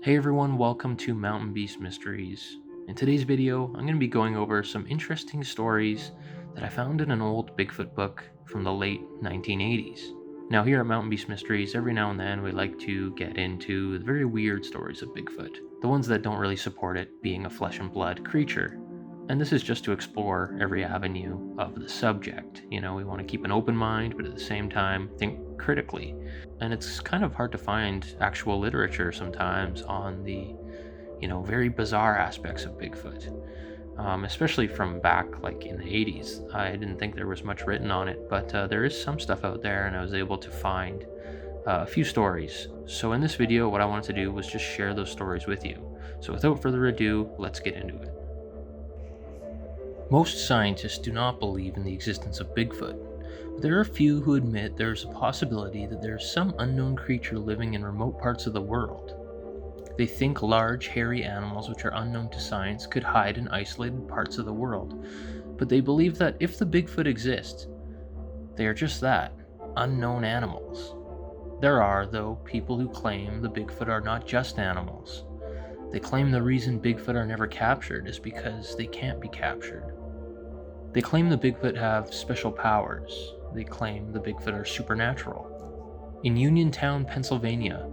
Hey everyone, welcome to Mountain Beast Mysteries. In today's video, I'm going to be going over some interesting stories that I found in an old Bigfoot book from the late 1980s. Now here at Mountain Beast Mysteries, every now and then we like to get into the very weird stories of Bigfoot, the ones that don't really support it being a flesh and blood creature. And this is just to explore every avenue of the subject. We want to keep an open mind, but at the same time, think critically. And it's kind of hard to find actual literature sometimes on the, very bizarre aspects of Bigfoot, especially from back like in the 80s. I didn't think there was much written on it, but there is some stuff out there, and I was able to find a few stories. So in this video, what I wanted to do was just share those stories with you. So without further ado, let's get into it. Most scientists do not believe in the existence of Bigfoot, but there are a few who admit there is a possibility that there is some unknown creature living in remote parts of the world. They think large, hairy animals which are unknown to science could hide in isolated parts of the world, but they believe that if the Bigfoot exists, they are just that, unknown animals. There are, though, people who claim the Bigfoot are not just animals. They claim the reason Bigfoot are never captured is because they can't be captured. They claim the Bigfoot have special powers. They claim the Bigfoot are supernatural. In Uniontown, Pennsylvania,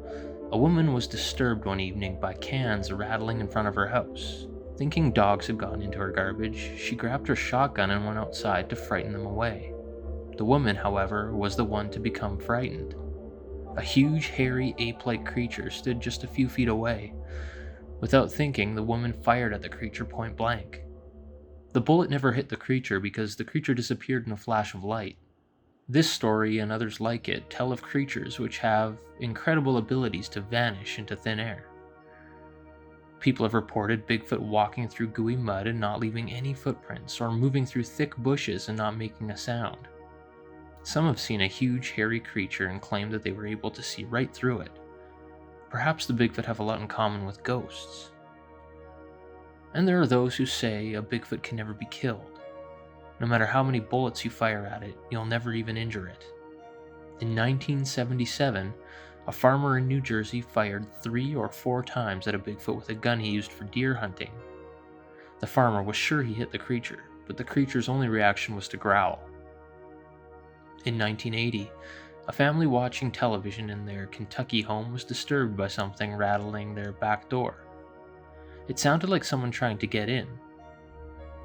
a woman was disturbed one evening by cans rattling in front of her house. Thinking dogs had gone into her garbage, she grabbed her shotgun and went outside to frighten them away. The woman, however, was the one to become frightened. A huge, hairy, ape-like creature stood just a few feet away. Without thinking, the woman fired at the creature point blank. The bullet never hit the creature because the creature disappeared in a flash of light. This story and others like it tell of creatures which have incredible abilities to vanish into thin air. People have reported Bigfoot walking through gooey mud and not leaving any footprints, or moving through thick bushes and not making a sound. Some have seen a huge hairy creature and claim that they were able to see right through it. Perhaps the Bigfoot have a lot in common with ghosts. And there are those who say a Bigfoot can never be killed. No matter how many bullets you fire at it, you'll never even injure it. In 1977, a farmer in New Jersey fired 3 or 4 times at a Bigfoot with a gun he used for deer hunting. The farmer was sure he hit the creature, but the creature's only reaction was to growl. In 1980, a family watching television in their Kentucky home was disturbed by something rattling their back door. It sounded like someone trying to get in.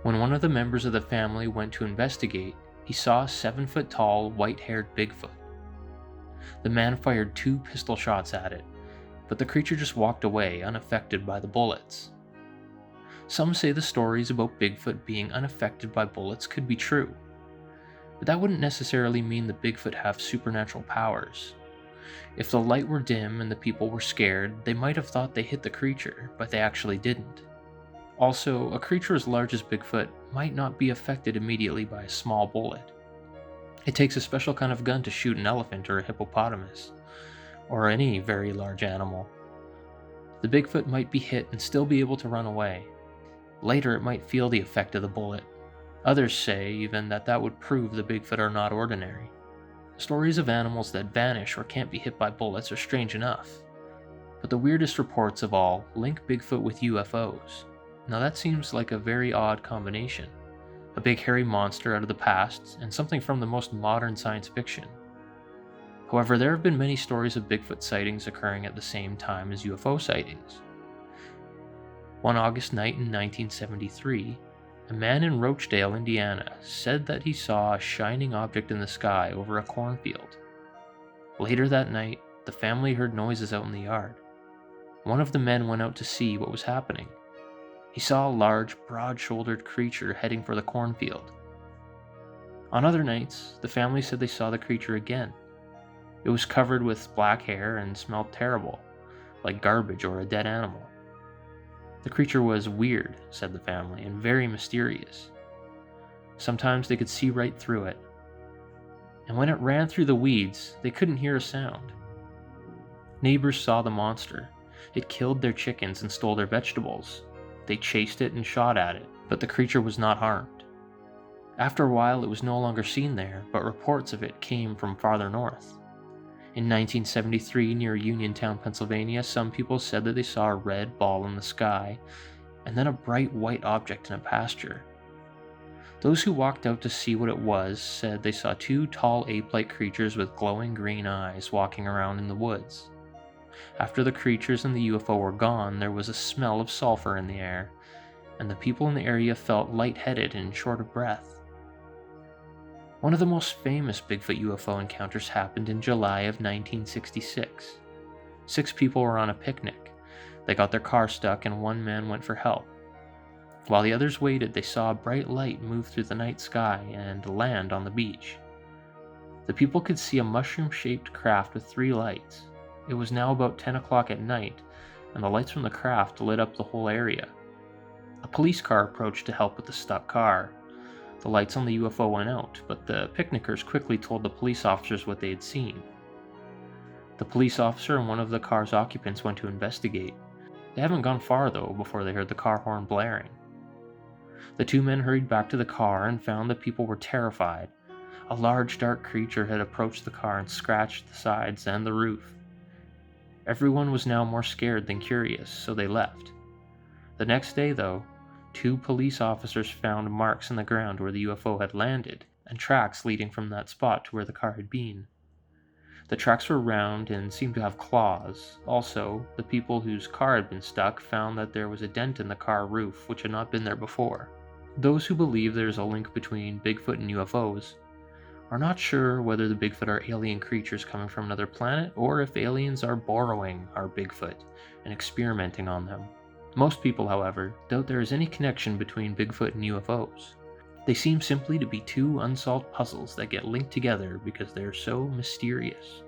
When one of the members of the family went to investigate, he saw a 7-foot-tall, white-haired Bigfoot. The man fired 2 pistol shots at it, but the creature just walked away, unaffected by the bullets. Some say the stories about Bigfoot being unaffected by bullets could be true, but that wouldn't necessarily mean the Bigfoot have supernatural powers. If the light were dim and the people were scared, they might have thought they hit the creature, but they actually didn't. Also, a creature as large as Bigfoot might not be affected immediately by a small bullet. It takes a special kind of gun to shoot an elephant or a hippopotamus, or any very large animal. The Bigfoot might be hit and still be able to run away. Later, it might feel the effect of the bullet. Others say even that would prove the Bigfoot are not ordinary. Stories of animals that vanish or can't be hit by bullets are strange enough, but the weirdest reports of all link Bigfoot with UFOs. Now that seems like a very odd combination. A big hairy monster out of the past, and something from the most modern science fiction. However, there have been many stories of Bigfoot sightings occurring at the same time as UFO sightings. One August night in 1973, a man in Rochdale, Indiana, said that he saw a shining object in the sky over a cornfield. Later that night, the family heard noises out in the yard. One of the men went out to see what was happening. He saw a large, broad-shouldered creature heading for the cornfield. On other nights, the family said they saw the creature again. It was covered with black hair and smelled terrible, like garbage or a dead animal. The creature was weird, said the family, and very mysterious. Sometimes they could see right through it. And when it ran through the weeds, they couldn't hear a sound. Neighbors saw the monster. It killed their chickens and stole their vegetables. They chased it and shot at it, but the creature was not harmed. After a while, it was no longer seen there, but reports of it came from farther north. In 1973, near Uniontown, Pennsylvania, some people said that they saw a red ball in the sky and then a bright white object in a pasture. Those who walked out to see what it was said they saw two tall ape-like creatures with glowing green eyes walking around in the woods. After the creatures and the UFO were gone, there was a smell of sulfur in the air, and the people in the area felt lightheaded and short of breath. One of the most famous Bigfoot UFO encounters happened in July of 1966. 6 people were on a picnic. They got their car stuck and one man went for help. While the others waited, they saw a bright light move through the night sky and land on the beach. The people could see a mushroom-shaped craft with 3 lights. It was now about 10 o'clock at night, and the lights from the craft lit up the whole area. A police car approached to help with the stuck car. The lights on the UFO went out, but the picnickers quickly told the police officers what they had seen. The police officer and one of the car's occupants went to investigate. They hadn't gone far though before they heard the car horn blaring. The 2 men hurried back to the car and found that people were terrified. A large dark creature had approached the car and scratched the sides and the roof. Everyone was now more scared than curious, so they left. The next day though, 2 police officers found marks in the ground where the UFO had landed, and tracks leading from that spot to where the car had been. The tracks were round and seemed to have claws. Also, the people whose car had been stuck found that there was a dent in the car roof which had not been there before. Those who believe there is a link between Bigfoot and UFOs are not sure whether the Bigfoot are alien creatures coming from another planet or if aliens are borrowing our Bigfoot and experimenting on them. Most people, however, doubt there is any connection between Bigfoot and UFOs. They seem simply to be 2 unsolved puzzles that get linked together because they are so mysterious.